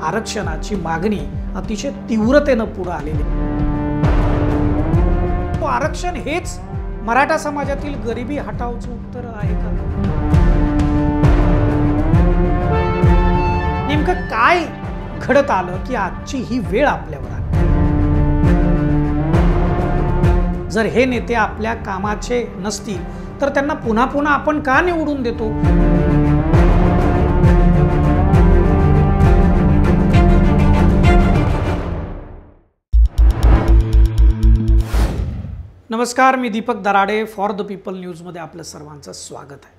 आरक्षणाची मागणी अतिशय तीव्रतेने पुढे आलेली आहे। आरक्षण हेच मराठा समाजातील गरिबी हटावचं उत्तर आहे का? नेमकं काय घडत आलं की आजची ही वेळ आपल्यावर आली? जर हे नेते आपल्या कामाचे नसतील तर त्यांना पुन्हा पुन्हा आपण का निवडून देतो? नमस्कार, मी Deepak Darade, for the people न्यूजमध्ये आपलं सर्वांचं स्वागत आहे।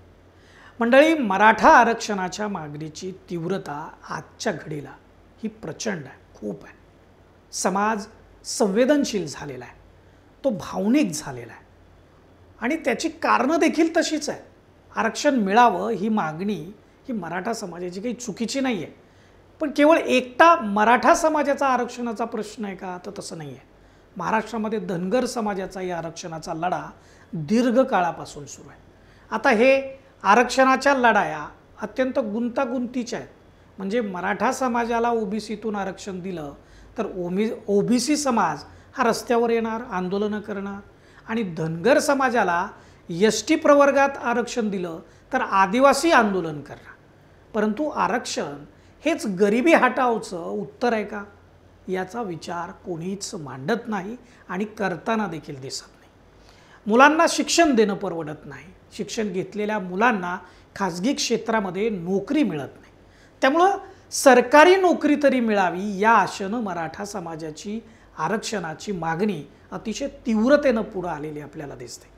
मंडळी, मराठा आरक्षणाच्या मागणीची तीव्रता आजच्या घडीला ही प्रचंड आहे, खूप आहे। समाज संवेदनशील झालेला आहे, तो भावनिक झालेला आहे आणि त्याची कारणं देखील तशीच आहे। आरक्षण मिळावं ही मागणी ही मराठा समाजाची काही चुकीची नाही आहे, पण केवळ एकटा मराठा समाजाचा आरक्षणाचा प्रश्न आहे का? तर तसं नाही आहे। महाराष्ट्रामध्ये धनगर समाजाचा या आरक्षणाचा लढा दीर्घ काळापासून सुरू आहे। आता हे आरक्षणाच्या लढाया अत्यंत गुंतागुंतीच्या आहेत। म्हणजे मराठा समाजाला ओबीसीतून आरक्षण दिलं तर ओबीसी समाज हा रस्त्यावर येणार, आंदोलनं करणार, आणि धनगर समाजाला एसटी प्रवर्गात आरक्षण दिलं तर आदिवासी आंदोलन करणार। परंतु आरक्षण हेच गरिबी हटावचं उत्तर आहे का? याचा विचार कोणीच मांडत नाही आणि करताना देखील दिसत नाही। मुलांना शिक्षण देणं परवडत नाही, शिक्षण घेतलेल्या मुलांना खाजगी क्षेत्रामध्ये नोकरी मिळत नाही, त्यामुळं सरकारी नोकरी तरी मिळावी या आशेनं मराठा समाजाची आरक्षणाची मागणी अतिशय तीव्रतेनं पुढे आलेली आपल्याला दिसते।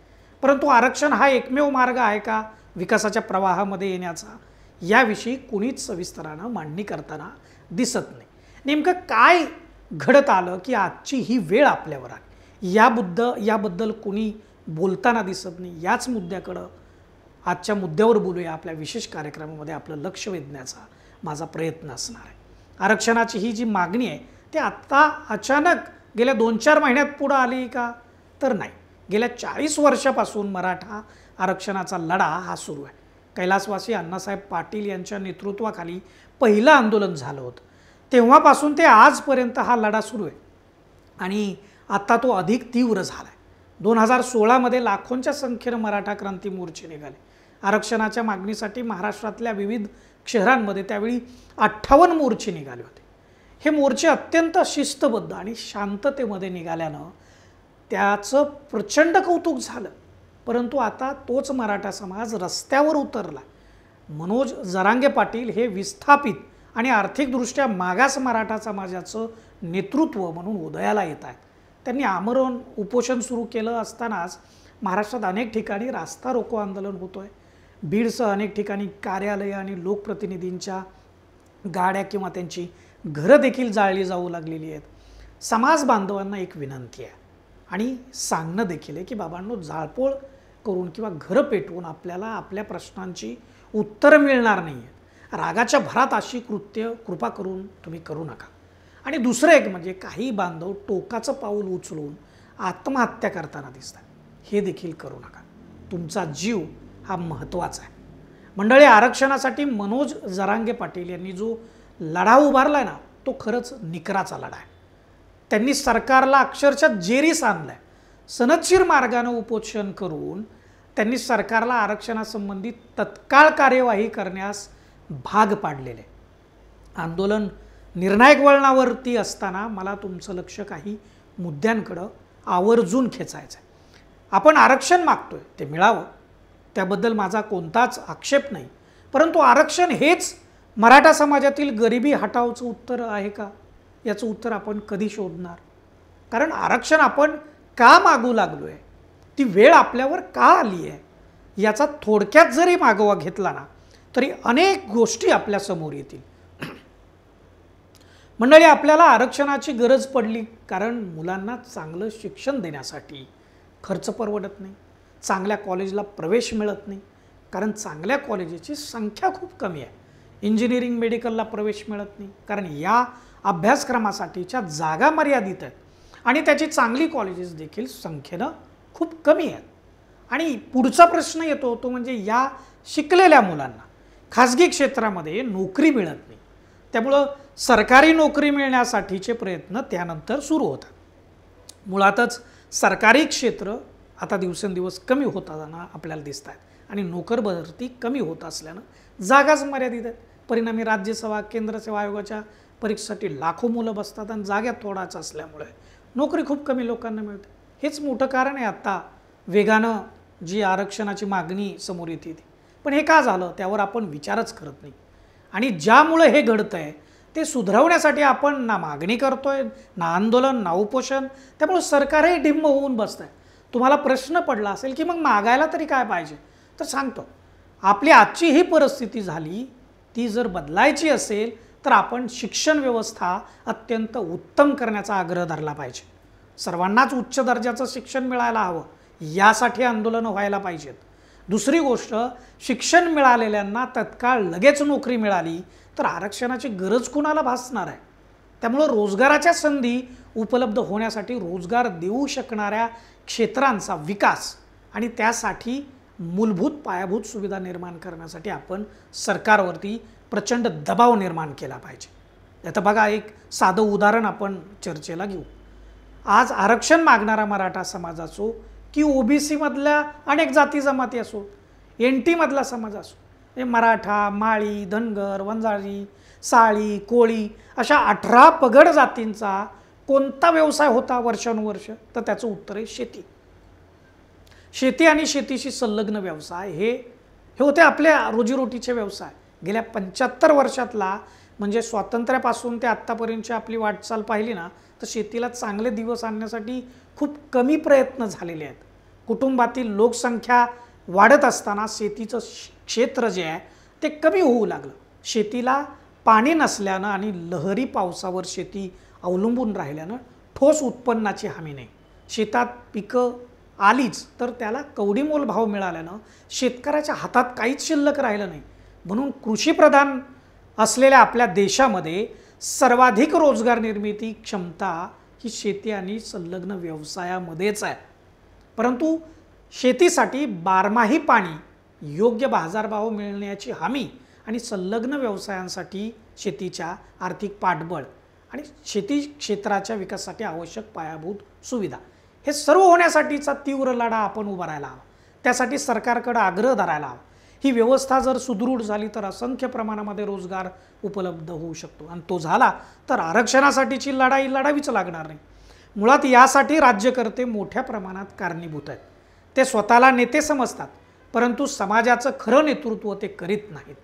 परंतु आरक्षण हा एकमेव मार्ग आहे का विकासाच्या प्रवाहामध्ये येण्याचा? याविषयी कुणीच सविस्तरानं मांडणी करताना दिसत नाही। नेमकं काय घडत आलं की आजची ही वेळ आपल्यावर आली? याबद्दल कोणी बोलताना दिसत नाही। याच मुद्द्याकडं, आजच्या मुद्द्यावर बोलूया, आपल्या विशेष कार्यक्रमामध्ये आपलं लक्ष वेधण्याचा माझा प्रयत्न असणार आहे। आरक्षणाची ही जी मागणी आहे ती आत्ता अचानक गेल्या 2-4 महिन्यात पुढे आली का? तर नाही। गेल्या 40 वर्षापासून मराठा आरक्षणाचा लढा हा सुरू आहे। कैलासवासी अण्णासाहेब पाटील यांच्या नेतृत्वाखाली पहिलं आंदोलन झालं होतं, तेव्हापासून ते आजपर्यंत हा लढा सुरू आहे आणि आता तो अधिक तीव्र झाला आहे। 2016 लाखोंच्या संख्येने मराठा क्रांती मोर्चे निघाले। आरक्षणाच्या मागणीसाठी महाराष्ट्रातल्या विविध शहरांमध्ये त्यावेळी 58 मोर्चे निघाले होते। हे मोर्चे अत्यंत शिस्तबद्ध आणि शांततेमध्ये निघाल्यानं त्याचं प्रचंड कौतुक झालं। परंतु आता तोच मराठा समाज रस्त्यावर उतरला। मनोज जरांगे पाटील हे विस्थापित आणि आर्थिकदृष्ट्या मागास मराठा समाजाचं नेतृत्व म्हणून उदयाला येत आहेत। त्यांनी आमरण उपोषण सुरू केलं असतानाच महाराष्ट्रात अनेक ठिकाणी रास्ता रोको आंदोलन होतोय। बीडसह अनेक ठिकाणी कार्यालय आणि लोकप्रतिनिधींच्या गाड्या किंवा त्यांची घरं देखील जाळली जाऊ लागलेली आहेत। समाज बांधवांना एक विनंती आहे आणि सांगणं देखील आहे की बाबांनो, जाळपोळ करून किंवा घरं पेटवून आपल्याला आपल्या प्रश्नांची उत्तरं मिळणार नाही आहेत। रागाच्या भरात अशी कृत्य कृपा करून तुम्ही करू नका। आणि दुसरं एक म्हणजे काही बांधव टोकाचं पाऊल उचलून आत्महत्या करताना दिसतात, हे देखील करू नका। तुमचा जीव हा महत्त्वाचा आहे। मंडळी, आरक्षणासाठी मनोज जरांगे पाटील यांनी जो लढा उभारला आहे ना, तो खरंच निकराचा लढा आहे। त्यांनी सरकारला अक्षरशः जेरीस आणलाय। सनदशीर मार्गाने उपोषण करून त्यांनी सरकारला आरक्षणासंबंधी तत्काळ कार्यवाही करण्यास भाग पाडलेले। आंदोलन निर्णायक वळणावरती असताना मला तुमचं लक्ष काही मुद्द्यांकडे आवर्जून खेचायचं आहे। आपण आरक्षण मागतोय, ते मिळावं, त्याबद्दल माझा कोणताच आक्षेप नाही। परंतु आरक्षण हेच मराठा समाजातील गरिबी हटावचं उत्तर आहे का? याचं उत्तर आपण कधी शोधणार? कारण आरक्षण आपण का मागू लागलोय, ती वेळ आपल्यावर का आली आहे, याचा थोडक्यात जरी मागोवा घेतला ना तरी अनेक गोष्टी आपल्या समोर येतील। मंडळी, आपल्याला आरक्षणाची गरज पडली कारण मुलांना चांगलं शिक्षण देण्यासाठी खर्च परवडत नाही, चांगल्या कॉलेजला प्रवेश मिळत नाही कारण चांगल्या कॉलेजेसची संख्या खूप कमी आहे, इंजिनिअरिंग मेडिकलला प्रवेश मिळत नाही कारण या अभ्यासक्रमासाठीच्या जागा मर्यादित आहेत आणि त्याची चांगली कॉलेजेस देखील संख्येनं खूप कमी आहेत। आणि पुढचा प्रश्न येतो तो म्हणजे या शिकलेल्या मुलांना खाजगी क्षेत्रामध्ये नोकरी मिळत नाही, त्यामुळं सरकारी नोकरी मिळण्यासाठीचे प्रयत्न त्यानंतर सुरू होतात। मुळातच सरकारी क्षेत्र आता दिवसेंदिवस कमी होताना आपल्याला दिसत आहेत आणि नोकर भरती कमी होत असल्यानं जागाच मर्यादित आहेत। परिणामी राज्यसेवा केंद्र सेवा आयोगाच्या परीक्षेसाठी लाखो मुलं बसतात आणि जागा थोडाच असल्यामुळे नोकरी खूप कमी लोकांना मिळते। हेच मोठं कारण आहे आता वेगानं जी आरक्षणाची मागणी समोर येते ती। पण हे का झालं त्यावर आपण विचारच करत नाही आणि ज्यामुळे हे घडतंय ते सुधारवण्यासाठी आपण ना मागणी करतोय ना आंदोलन ना उपोषण, त्यामुळे सरकारही ढिम्म होऊन बसतंय। तुम्हाला प्रश्न पडला असेल की मग मागायला तरी काय पाहिजे, तर सांगतो आपली आजची ही परिस्थिती झाली ती जर बदलायची असेल तर आपण शिक्षण व्यवस्था अत्यंत उत्तम करण्याचा आग्रह धरला पाहिजे। सर्वांनाच उच्च दर्जाचं शिक्षण मिळायला हवं यासाठी आंदोलनं व्हायला पाहिजेत। दुसरी गोष्ट, शिक्षण मिळालेल्यांना तत्काळ लगेच नोकरी मिळाली तर आरक्षणाची गरज कुणाला भासणार आहे। त्यामुळे रोजगाराच्या संधी उपलब्ध होण्यासाठी रोजगार देऊ शकणाऱ्या क्षेत्रांचा विकास आणि त्यासाठी मूलभूत पायाभूत सुविधा निर्माण करण्यासाठी आपण सरकारवरती प्रचंड दबाव निर्माण केला पाहिजे। आता बघा एक साधं उदाहरण आपण चर्चेला घेऊ। आज आरक्षण मागणारा मराठा समाज असो की ओबीसी मधल्या अनेक जाती जमाती असो, एनटी मधला समाज असो, हे मराठा माळी धनगर वंजारी साळी कोळी अशा 18 पगड जातींचा कोणता व्यवसाय होता वर्षानुवर्ष, तर त्याचं उत्तर आहे शेती। शेती आणि शेतीशी संलग्न व्यवसाय हे होते आपल्या रोजीरोटीचे व्यवसाय। गेल्या 75 वर्षातला म्हणजे स्वातंत्र्यापासून ते आत्तापर्यंतची आपली वाटचाल पाहिली ना तर शेतीला चांगले दिवस आणण्यासाठी खूप कमी प्रयत्न झालेले आहेत। कुटुंबातील लोकसंख्या वाढत असताना शेतीचं क्षेत्र जे आहे ते कमी होऊ लागलं। शेतीला पाणी नसल्यानं आणि लहरी पावसावर शेती अवलंबून राहिल्यानं ठोस उत्पन्नाची हमी नाही। शेतात पिकं आलीच तर त्याला कवडीमोल भाव मिळाल्यानं शेतकऱ्याच्या हातात काहीच शिल्लक राहिलं नाही। म्हणून कृषीप्रधान असलेल्या आपल्या देशामध्ये सर्वाधिक रोजगार निर्मिती क्षमता ही शेती आणि संलग्न व्यवसायामध्येच आहे। परंतु शेतीसाठी बारमाही पाणी, योग्य बाजारभाव मिळण्याची हमी आणि संलग्न व्यवसायांसाठी शेतीच्या आर्थिक पाठबळ आणि शेती क्षेत्राच्या विकासासाठी आवश्यक पायाभूत सुविधा हे सर्व होण्यासाठीचा तीव्र लढा आपण उभारायला हवा। त्यासाठी सरकारकडे आग्रह धरायला हवा। ही व्यवस्था जर सुदृढ झाली तर असंख्य प्रमाणामध्ये रोजगार उपलब्ध होऊ शकतो आणि तो झाला तर आरक्षणासाठीची लढाई लढावीच लागणार नाही। मुळात यासाठी राज्यकर्ते मोठ्या प्रमाणात कारणीभूत आहेत। ते स्वतःला नेते समजतात परंतु समाजाचं खरं नेतृत्व ते करीत नाहीत।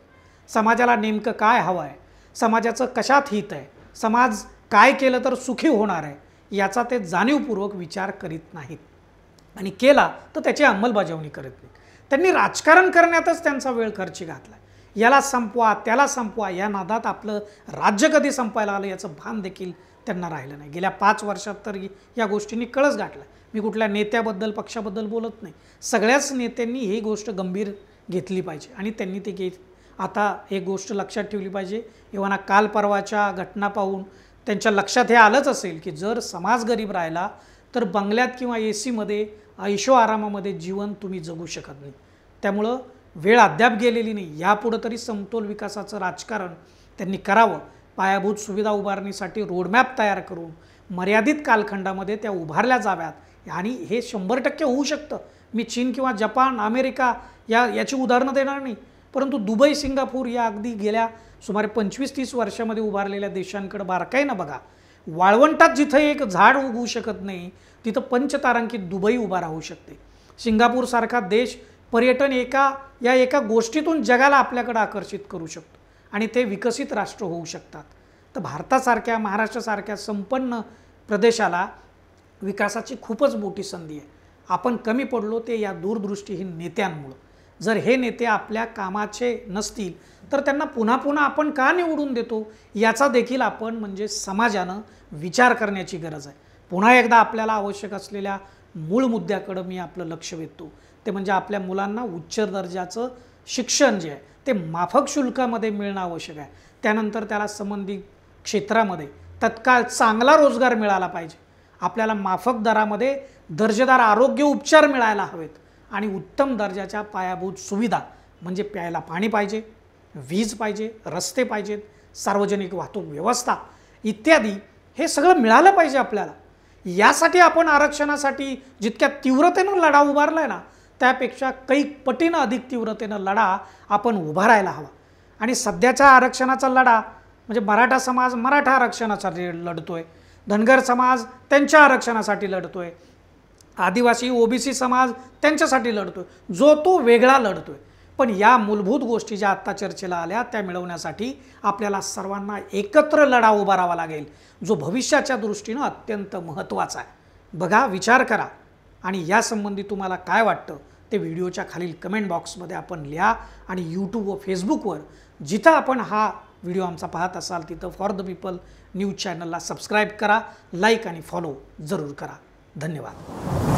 समाजाला नेमकं काय हवं आहे, समाजाचं कशात हित आहे, समाज काय केलं तर सुखी होणार आहे याचा ते जाणीवपूर्वक विचार करीत नाहीत आणि केला तर त्याची अंमलबजावणी करत नाहीत। त्यांनी राजकारण करण्यातच त्यांचा वेळ खर्ची घातला। याला संपवा त्याला संपवा या नादात आपलं राज्य कधी संपायला आलं याचं भान देखील त्यांना राहिलं नाही। गेल्या 5 वर्षात तर या गोष्टींनी कळस गाठला। मी कुठल्या नेत्याबद्दल पक्षाबद्दल बोलत नाही, सगळ्याच नेत्यांनी ही गोष्ट गंभीर घेतली पाहिजे आणि त्यांनी ते आता एक गोष्ट लक्षात ठेवली पाहिजे। एव्हाना काल परवाच्या घटना पाहून त्यांच्या लक्षात हे आलंच असेल की जर समाज गरीब राहिला तर बंगल्यात किंवा एसीमध्ये ऐशो आरामामध्ये जीवन तुम्ही जगू शकत नाही। त्यामुळं वेळ अद्याप गेलेली नाही। यापुढे तरी समतोल विकासाचं राजकारण त्यांनी करावं। पायाभूत सुविधा उभारणीसाठी रोडमॅप तयार करून मर्यादित कालखंडामध्ये त्या उभारल्या जाव्यात आणि हे 100% होऊ शकतं। मी चीन किंवा जपान अमेरिका याची उदाहरणं देणार नाही, परंतु दुबई सिंगापूर या अगदी गेल्या सुमारे 25-30 वर्षामध्ये उभारलेल्या देशांकडे बारकाईनं बघा। वाळवंटात जिथं एक झाड उगवू शकत नाही तिथं पंचतारांकित दुबई उभा राहू शकते। सिंगापूरसारखा देश पर्यटन एका गोष्टीतून जगाला आपल्याकडे आकर्षित करू शकतो आणि ते विकसित राष्ट्र होऊ शकतात। तर भारतासारख्या महाराष्ट्रासारख्या संपन्न प्रदेशाला विकासाची खूपच मोठी संधी आहे। आपण कमी पडलो ते या दूरदृष्टीहीन नेत्यांमुळे। जर हे नेते आपल्या कामाचे नसतील तर त्यांना पुन्हा पुन्हा आपण का निवडून देतो याचा देखील आपण म्हणजे समाजानं विचार करण्याची गरज आहे। पुन्हा एकदा आपल्याला आवश्यक असलेल्या मूळ मुद्द्याकडे मी आपलं लक्ष वेधतो, ते म्हणजे आपल्या मुलांना उच्च दर्जाचं शिक्षण जे आहे ते माफक शुल्कामध्ये मिळणं आवश्यक आहे। त्यानंतर त्याला संबंधित क्षेत्रामध्ये तत्काळ चांगला रोजगार मिळाला पाहिजे। आपल्याला माफक दरामध्ये दर्जेदार आरोग्य उपचार मिळायला हवेत आणि उत्तम दर्जाच्या पायाभूत सुविधा म्हणजे प्यायला पाणी पाहिजे, वीज पाहिजे, रस्ते पाहिजेत, सार्वजनिक वाहतूक व्यवस्था इत्यादी हे सगळं मिळालं पाहिजे आपल्याला। यासाठी आपण आरक्षणासाठी जितक्या तीव्रतेनं लढा उभारलाय ना, त्यापेक्षा कैक पटीनं अधिक तीव्रतेनं लढा आपण उभारायला हवा। आणि सध्याच्या आरक्षणाचा लढा म्हणजे मराठा समाज मराठा आरक्षणासाठी लढतोय, धनगर समाज त्यांच्या आरक्षणासाठी लढतोय, आदिवासी ओबीसी समाज त्यांच्यासाठी लढतोय, जो तो वेगळा लढतोय। पण या मूलभूत गोष्टी ज्या आत्ता चर्चेला आल्या त्या मिळवण्यासाठी आपल्याला सर्वांना एकत्र लढा उभारावा लागेल, जो भविष्याच्या दृष्टीनं अत्यंत महत्त्वाचा आहे। बघा, विचार करा आणि यासंबंधी तुम्हाला काय वाटतं ते व्हिडिओच्या खालील कमेंट बॉक्समध्ये आपण लिहा। आणि यूट्यूब व फेसबुकवर जिथं आपण हा व्हिडिओ आमचा पाहत असाल तिथं फॉर द पीपल न्यूज चॅनलला सबस्क्राईब करा, लाईक आणि फॉलो जरूर करा। धन्यवाद।